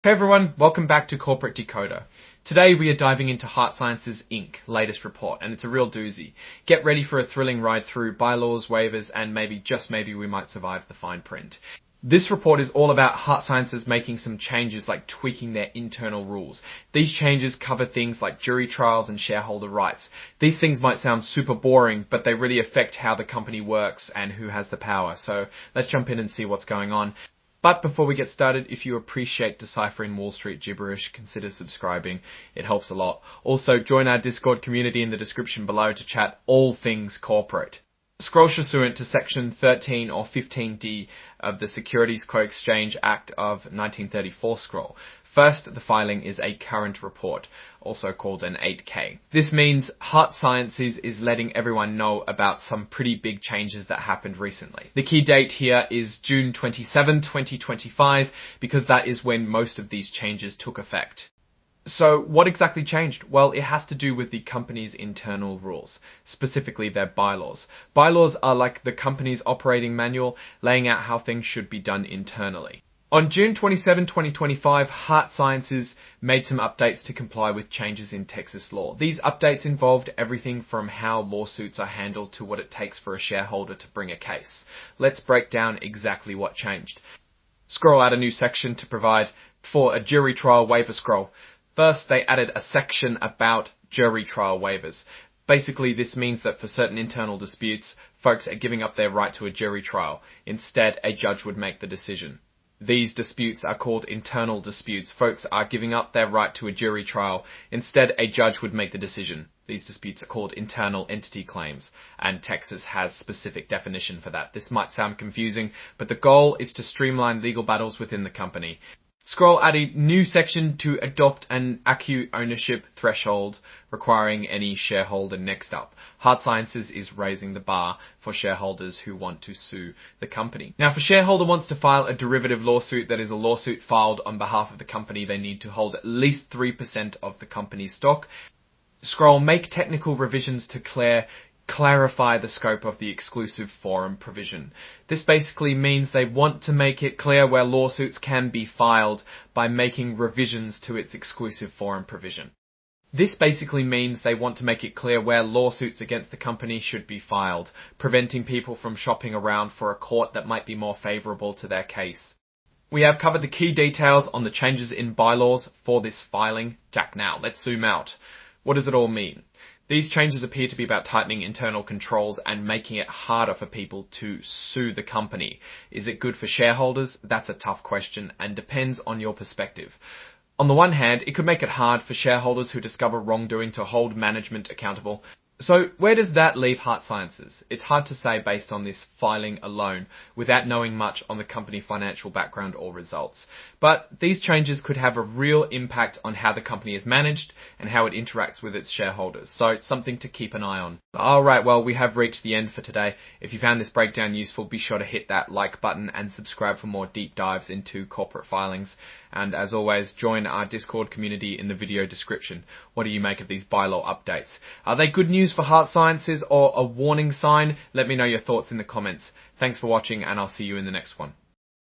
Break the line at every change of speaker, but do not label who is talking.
Hey everyone, welcome back to Corporate Decoder. Today we are diving into HeartSciences Inc. latest report, and it's a real doozy. Get ready for a thrilling ride through bylaws, waivers, and maybe, just maybe, we might survive the fine print. This report is all about HeartSciences making some changes like tweaking their internal rules. These changes cover things like jury trials and shareholder rights. These things might sound super boring, but they really affect how the company works and who has the power. So let's jump in and see what's going on. But before we get started, if you appreciate deciphering Wall Street gibberish, consider subscribing. It helps a lot. Also, join our Discord community in the description below to chat all things corporate. Scroll pursuant to Section 13 or 15D of the Securities Co-Exchange Act of 1934 scroll. First, the filing is a current report, also called an 8K. This means HeartSciences is letting everyone know about some pretty big changes that happened recently. The key date here is June 27, 2025, because that is when most of these changes took effect. So what exactly changed? Well, it has to do with the company's internal rules, specifically their bylaws. Bylaws are like the company's operating manual, laying out how things should be done internally. On June 27, 2025, HeartSciences made some updates to comply with changes in Texas law. These updates involved everything from how lawsuits are handled to what it takes for a shareholder to bring a case. Let's break down exactly what changed. Scroll out a new section to provide for a jury trial waiver scroll. First, they added a section about jury trial waivers. Basically, this means that for certain internal disputes, folks are giving up their right to a jury trial. Instead, a judge would make the decision. These disputes are called internal disputes. Folks are giving up their right to a jury trial. Instead, a judge would make the decision. These disputes are called internal entity claims, and Texas has specific definition for that. This might sound confusing, but the goal is to streamline legal battles within the company. Scroll at a new section to adopt an acute ownership threshold requiring any shareholder next up. HeartSciences is raising the bar for shareholders who want to sue the company. Now, if a shareholder wants to file a derivative lawsuit, that is a lawsuit filed on behalf of the company, they need to hold at least 3% of the company's stock. Scroll, make technical revisions to clarify the scope of the exclusive forum provision. This basically means they want to make it clear where lawsuits can be filed by making revisions to its exclusive forum provision. This basically means they want to make it clear where lawsuits against the company should be filed, preventing people from shopping around for a court that might be more favourable to their case. We have covered the key details on the changes in bylaws for this filing. Now, let's zoom out. What does it all mean? These changes appear to be about tightening internal controls and making it harder for people to sue the company. Is it good for shareholders? That's a tough question and depends on your perspective. On the one hand, it could make it hard for shareholders who discover wrongdoing to hold management accountable. So where does that leave HeartSciences? It's hard to say based on this filing alone, without knowing much on the company financial background or results. But these changes could have a real impact on how the company is managed and how it interacts with its shareholders. So it's something to keep an eye on. Alright, well, we have reached the end for today. If you found this breakdown useful, be sure to hit that like button and subscribe for more deep dives into corporate filings. And as always, join our Discord community in the video description. What do you make of these bylaw updates? Are they good news for HeartSciences or a warning sign? Let me know your thoughts in the comments. Thanks for watching, and I'll see you in the next one.